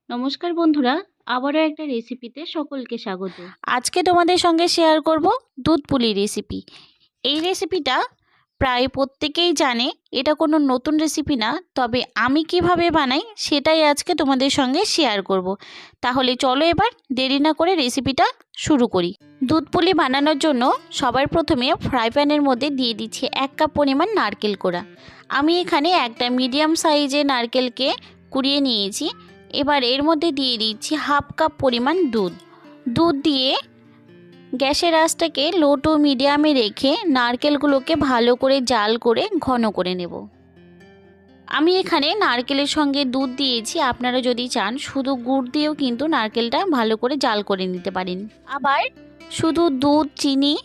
নমস্কার বন্ধুরা, আবারও একটা রেসিপিতে সকলকে স্বাগত। আজকে তোমাদের সঙ্গে শেয়ার করব দুধ পুলি রেসিপি। এই রেসিপিটা প্রায় প্রত্যেকেই জানে, এটা কোনো নতুন রেসিপি না। তবে আমি কিভাবে বানাই সেটাই আজকে তোমাদের সঙ্গে শেয়ার করব। তাহলে চলো এবার দেরি না করে রেসিপিটা শুরু করি। দুধ পুলি বানানোর জন্য সবার প্রথমে ফ্রাই প্যানের মধ্যে দিয়ে দিচ্ছি 1 কাপ পরিমাণ নারকেল কোড়া। আমি এখানে একটা মিডিয়াম সাইজের নারকেলকে কুড়িয়ে নিয়েছি। এবার এর মধ্যে দিয়ে দিচ্ছি 1/2 কাপ পরিমাণ দুধ দিয়ে গ্যাসের আঁচটাকে লো টু মিডিয়ামে রেখে নারকেলগুলোকে ভালো করে জাল করে ঘন করে নেব। আমি এখানে নারকেলের সঙ্গে দুধ দিয়েছি, আপনারা যদি চান শুধু গুড় দিয়েও কিন্তু নারকেলটা ভালো করে জাল করে নিতে পারেন। আবার শুধু দুধ, চিনি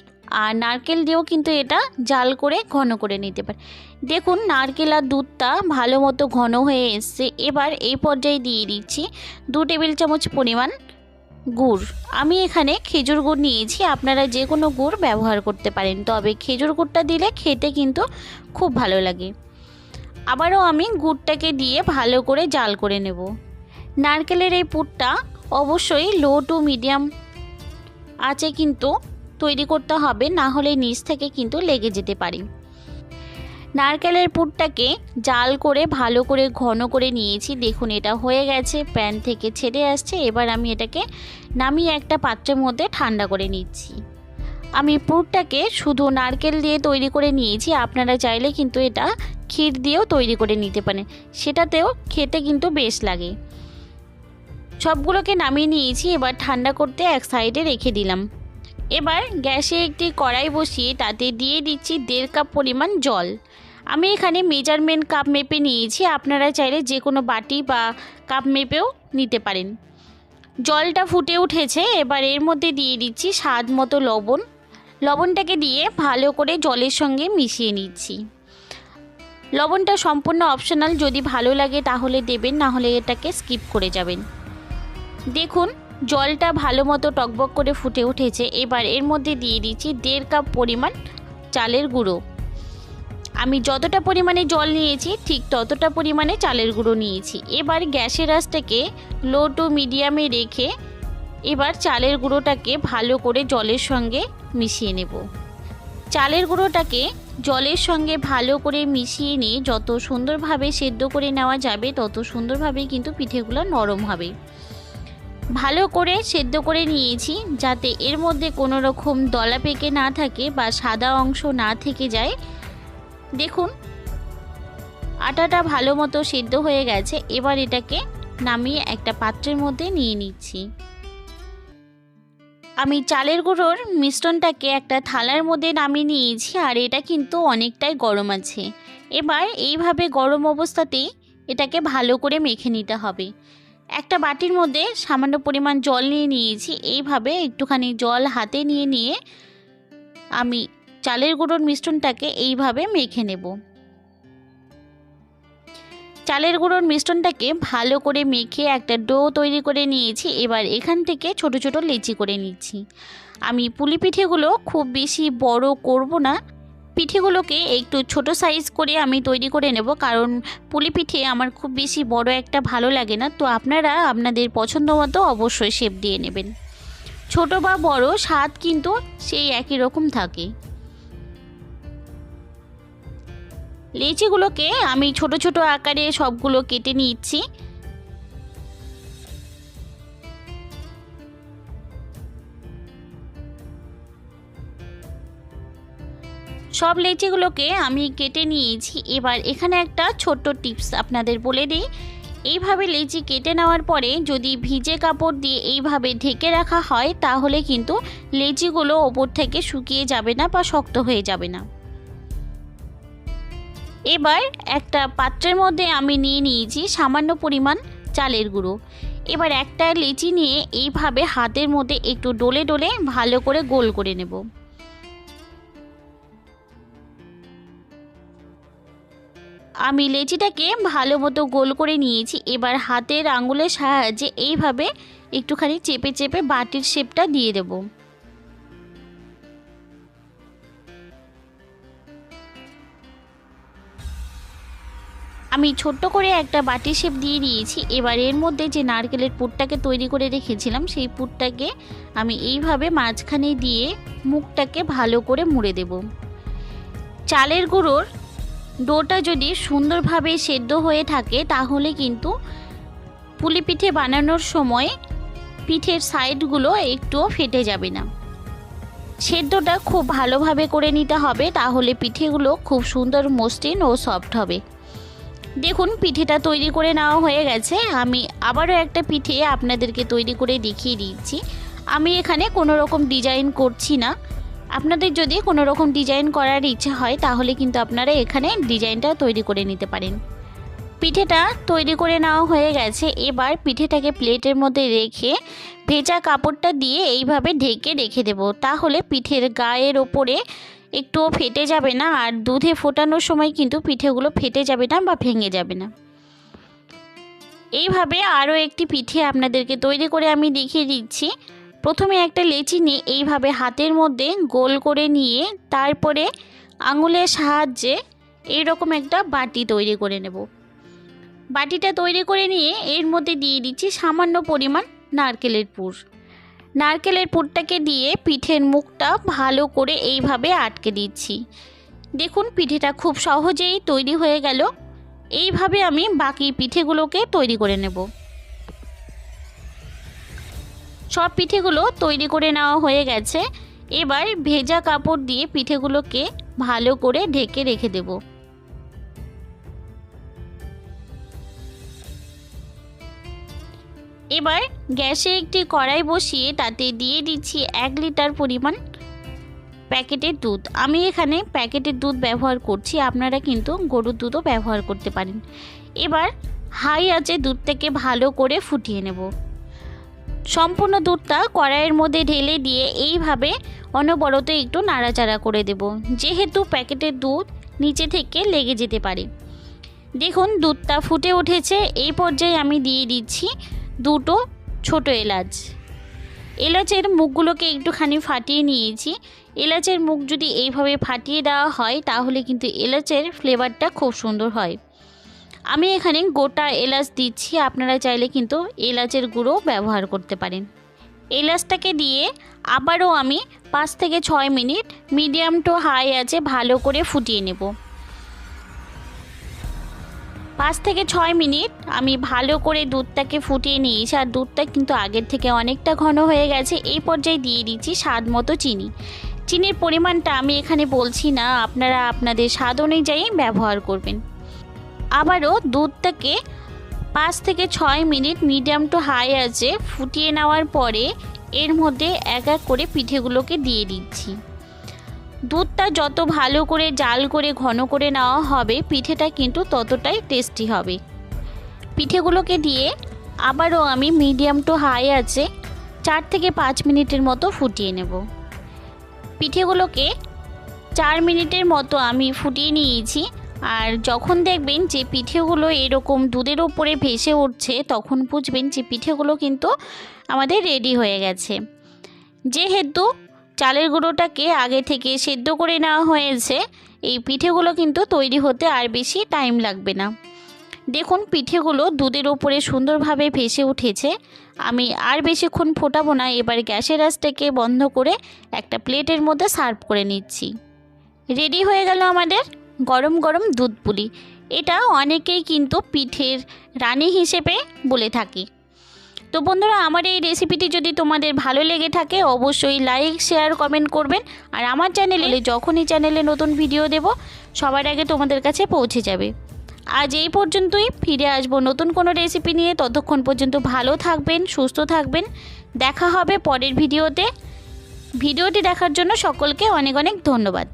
আর নারকেল দিয়েও কিন্তু এটা জাল করে ঘন করে নিতে পারেন। দেখুন নারকেল আর দুধটা ভালো মতো ঘন হয়ে এসছে। এবার এই পর্যায়ে দিয়ে দিচ্ছি 2 টেবিল চামচ পরিমাণ গুড়। আমি এখানে খেজুর গুড় নিয়েছি, আপনারা যে কোনো গুড় ব্যবহার করতে পারেন, তবে খেজুর গুড়টা দিলে খেতে কিন্তু খুব ভালো লাগে। আবারও আমি গুড়টাকে দিয়ে ভালো করে জাল করে নেব। নারকেলের এই পুরটা অবশ্যই লো টু মিডিয়াম আঁচে কিন্তু তৈরি করতে হবে, না হলে নিচ থেকে কিন্তু লেগে যেতে পারে। নারকেলের পুরটাকে জাল করে ভালো করে ঘন করে নিয়েছি। দেখুন এটা হয়ে গেছে, প্যান থেকে ছেড়ে আসছে। এবার আমি এটাকে নামিয়ে একটা পাত্রের মধ্যে ঠান্ডা করে নিচ্ছি। আমি পুরটাকে শুধু নারকেল দিয়ে তৈরি করে নিয়েছি, আপনারা চাইলে কিন্তু এটা ক্ষীর দিয়েও তৈরি করে নিতে পারেন, সেটাতেও খেতে কিন্তু বেশ লাগে। সবগুলোকে নামিয়ে নিয়েছি, এবার ঠান্ডা করতে এক সাইডে রেখে দিলাম। এবার গ্যাসে একটি কড়াই বসিয়ে তাতে দিয়ে দিচ্ছি 1.5 কাপ পরিমাণ জল। আমি এখানে মেজারমেন্ট কাপ মেপে নিয়েছি, আপনারা চাইলে যে কোনো বাটি বা কাপ মেপেও নিতে পারেন। জলটা ফুটে উঠেছে, এবার এর মধ্যে দিয়ে দিচ্ছি স্বাদ মতো লবণ। লবণটাকে দিয়ে ভালো করে জলের সঙ্গে মিশিয়ে নিচ্ছি। লবণটা সম্পূর্ণ অপশনাল, যদি ভালো লাগে তাহলে দেবেন, না হলে এটাকে স্কিপ করে যাবেন। দেখুন জলটা ভালো মতো টকবক করে ফুটে উঠেছে। এবার এর মধ্যে দিয়ে দিচ্ছি 1.5 কাপ পরিমাণ চালের গুঁড়ো। আমি যতটা পরিমাণে জল নিয়েছি ঠিক ততটা পরিমাণে চালের গুঁড়ো নিয়েছি। এবার গ্যাসের আঁচটাকে লো টু মিডিয়ামে রেখে এবার চালের গুঁড়োটাকে ভালো করে জলের সঙ্গে মিশিয়ে নেব। চালের গুঁড়োটাকে জলের সঙ্গে ভালো করে মিশিয়ে নিয়ে যত সুন্দরভাবে সেদ্ধ করে নেওয়া যাবে তত সুন্দরভাবে কিন্তু পিঠেগুলো নরম হবে। ভালো করে সেদ্ধ করে নিয়েছি, যাতে এর মধ্যে কোনো রকম দলা পেকে না থাকে বা সাদা অংশ না থেকে যায়। দেখুন আটাটা ভালো মতো সেদ্ধ হয়ে গেছে। এবার এটাকে নামিয়ে একটা পাত্রের মধ্যে নিয়ে নিচ্ছি। আমি চালের গুঁড়োর মিশ্রণটাকে একটা থালার মধ্যে নামিয়ে নিয়েছি, আর এটা কিন্তু অনেকটাই গরম আছে। এবার এইভাবে গরম অবস্থাতেই এটাকে ভালো করে মেখে নিতে হবে। একটা বাটির মধ্যে সামান্য পরিমাণ জল নিয়ে নিয়েছি। এইভাবে একটুখানি জল হাতে নিয়ে আমি চালের গুঁড়োর মিশ্রণটাকে এইভাবে মেখে নেব। চালের গুঁড়োর মিশ্রণটাকে ভালো করে মেখে একটা ডো তৈরি করে নিয়েছি। এবার এখান থেকে ছোট ছোট লেচি করে নিচ্ছি। আমি পুলি পিঠেগুলো খুব বেশি বড় করব না, পিঠেগুলোকে একটু ছোট সাইজ করে আমি তৈরি করে নেব, কারণ পুলি পিঠে আমার খুব বেশি বড় একটা ভালো লাগে না। তো আপনারা আপনাদের পছন্দ মতো অবশ্যই শেপ দিয়ে নেবেন। ছোট বা বড় স্বাদ কিন্তু সেই একই রকম থাকে। লেচিগুলোকে আমি ছোট ছোট আকারে সবগুলো কেটে নিচ্ছি। সব লেচিগুলোকে আমি কেটে নিয়েছি। এবার এখানে একটা ছোট্ট টিপস আপনাদের বলে দিই। এইভাবে লেচি কেটে নেওয়ার পরে যদি ভিজে কাপড় দিয়ে এইভাবে ঢেকে রাখা হয় তাহলে কিন্তু লেচিগুলো ওপর থেকে শুকিয়ে যাবে না বা শক্ত হয়ে যাবে না। এবার একটা পাত্রের মধ্যে আমি নিয়ে নিয়েছি সামান্য পরিমাণ চালের গুঁড়ো। এবার একটা লেচি নিয়ে এইভাবে হাতের মধ্যে একটু ডলে ডলে ভালো করে গোল করে নেব। আমি লেচিটাকে ভালো মতো গোল করে নিয়েছি। এবার হাতের আঙুলের সাহায্যে এইভাবে একটুখানি চেপে চেপে বাটির শেপটা দিয়ে দেব। আমি ছোট্ট করে একটা বাটি শেপ দিয়ে দিয়েছি। এবার এর মধ্যে যে নারকেলের পুরটাকে তৈরি করে রেখেছিলাম সেই পুরটাকে আমি এইভাবে মাঝখানে দিয়ে মুখটাকে ভালো করে মুড়ে দেব। চালের গুঁড়োর ডোটা যদি সুন্দরভাবে সেদ্ধ হয়ে থাকে তাহলে কিন্তু পুলি পিঠে বানানোর সময় পিঠের সাইডগুলো একটুও ফেটে যাবে না। সেদ্ধটা খুব ভালোভাবে করে নিতে হবে, তাহলে পিঠেগুলো খুব সুন্দর মসৃণ ও সফট হবে। দেখুন পিঠেটা তৈরি করে নেওয়া হয়ে গেছে। আমি আবারও একটা পিঠে আপনাদেরকে তৈরি করে দেখিয়ে দিচ্ছি। আমি এখানে কোনো রকম ডিজাইন করছি না। আপনাদের যদি কোনো রকম ডিজাইন করার ইচ্ছা হয় তাহলে কিন্তু আপনারা এখানে ডিজাইনটা তৈরি করে নিতে পারেন। পিঠেটা তৈরি করে নেওয়া হয়ে গেছে। এবার পিঠেটাকে প্লেটের মধ্যে রেখে ভেজা কাপড়টা দিয়ে এইভাবে ঢেকে রেখে দেব। তাহলে পিঠের গায়ের ওপরে একটুও ফেটে যাবে না, আর দুধে ফোটানোর সময় কিন্তু পিঠেগুলো ফেটে যাবে না বা ভেঙে যাবে না। এইভাবে আরও একটি পিঠে আপনাদেরকে তৈরি করে আমি দেখিয়ে দিচ্ছি। প্রথমে একটা লেচি নিয়ে এইভাবে হাতের মধ্যে গোল করে নিয়ে তারপরে আঙুলের সাহায্যে এইরকম একটা বাটি তৈরি করে নেব। বাটিটা তৈরি করে নিয়ে এর মধ্যে দিয়ে দিচ্ছি সামান্য পরিমাণ নারকেলের পুর। নারকেলের পুরটাকে দিয়ে পিঠের মুখটা ভালো করে এইভাবে আটকে দিচ্ছি। দেখুন পিঠেটা খুব সহজেই তৈরি হয়ে গেল। এইভাবে আমি বাকি পিঠেগুলোকে তৈরি করে নেব। সব পিঠেগুলো তৈরি করে নেওয়া হয়ে গেছে। এবার ভেজা কাপড় দিয়ে পিঠেগুলোকে ভালো করে ঢেকে রেখে দেব। এবার গ্যাসে একটি কড়াই বসিয়ে তাতে দিয়ে দিচ্ছি 1 লিটার পরিমাণ প্যাকেটের দুধ। আমি এখানে প্যাকেটের দুধ ব্যবহার করছি, আপনারা কিন্তু গরুর দুধও ব্যবহার করতে পারেন। এবার হাই আঁচে দুধটাকে ভালো করে ফুটিয়ে নেব। সম্পূর্ণ দুধটা কড়াইয়ের মধ্যে ঢেলে দিয়ে এইভাবে অনবরত একটু নাড়াচাড়া করে দেব, যেহেতু প্যাকেটের দুধ নিচে থেকে লেগে যেতে পারে। দেখুন দুধটা ফুটে উঠেছে। এই পর্যায়ে আমি দিয়ে দিচ্ছি 2টো ছোট এলাচ। এলাচের মুখগুলোকে একটুখানি ফাটিয়ে নিয়েছি। এলাচের মুখ যদি এইভাবে ফাটিয়ে দেওয়া হয় তাহলে কিন্তু এলাচের ফ্লেভারটা খুব সুন্দর হয়। আমি এখানে গোটা এলাচ দিচ্ছি, আপনারা চাইলে কিন্তু এলাচের গুঁড়ো ব্যবহার করতে পারেন। এলাচটাকে দিয়ে আবারও আমি 5 থেকে 6 মিনিট মিডিয়াম টু হাই আঁচে ভালো করে ফুটিয়ে নেব। 5 থেকে 6 মিনিট আমি ভালো করে দুধটাকে ফুটিয়ে নিয়েছি, আর দুধটা কিন্তু আগের থেকে অনেকটা ঘন হয়ে গেছে। এই পর্যায়ে দিয়ে দিচ্ছি স্বাদ মতো চিনি। চিনির পরিমাণটা আমি এখানে বলছি না, আপনারা আপনাদের স্বাদ অনুযায়ী ব্যবহার করবেন। আবারও দুধটাকে 5 থেকে 6 মিনিট মিডিয়াম টু হাই আঁচে ফুটিয়ে নেওয়ার পরে এর মধ্যে এক এক করে পিঠেগুলোকে দিয়ে দিচ্ছি। দুধটা যত ভালো করে জাল করে ঘন করে নেওয়া হবে পিঠেটা কিন্তু ততটাই টেস্টি হবে। পিঠেগুলোকে দিয়ে আবারও আমি মিডিয়াম টু হাই আঁচে 4 থেকে 5 মিনিটের মতো ফুটিয়ে নেব। পিঠেগুলোকে 4 মিনিটের মতো আমি ফুটিয়ে নিয়েছি। আর যখন দেখবেন যে পিঠেগুলো এরকম দুধের ওপরে ভেসে উঠছে তখন বুঝবেন যে পিঠেগুলো কিন্তু আমাদের রেডি হয়ে গেছে। যেহেতু চালের গুঁড়োটাকে আগে থেকে সেদ্ধ করে নেওয়া হয়েছে, এই পিঠেগুলো কিন্তু তৈরি হতে আর বেশি টাইম লাগবে না। দেখুন পিঠেগুলো দুধের ওপরে সুন্দরভাবে ভেসে উঠেছে। আমি আর বেশিক্ষণ ফোটাবো না। এবার গ্যাসের আঁচটাকে বন্ধ করে একটা প্লেটের মধ্যে সার্ভ করে নিচ্ছি। রেডি হয়ে গেল আমাদের গরম গরম দুধ পুলি। এটা অনেকেই কিন্তু পিঠের রানী হিসেবে বলে থাকে। তো বন্ধুরা আমার এই রেসিপিটি যদি তোমাদের ভালো লেগে থাকে অবশ্যই লাইক শেয়ার কমেন্ট করবেন। আর আমার চ্যানেলে যখনই চ্যানেলে নতুন ভিডিও দেব সবার আগে তোমাদের কাছে পৌঁছে যাবে। আজ এই পর্যন্তই, ফিরে আসবো নতুন কোনো রেসিপি নিয়ে। ততক্ষণ পর্যন্ত ভালো থাকবেন, সুস্থ থাকবেন। দেখা হবে পরের ভিডিওতে। ভিডিওটি দেখার জন্য সকলকে অনেক অনেক ধন্যবাদ।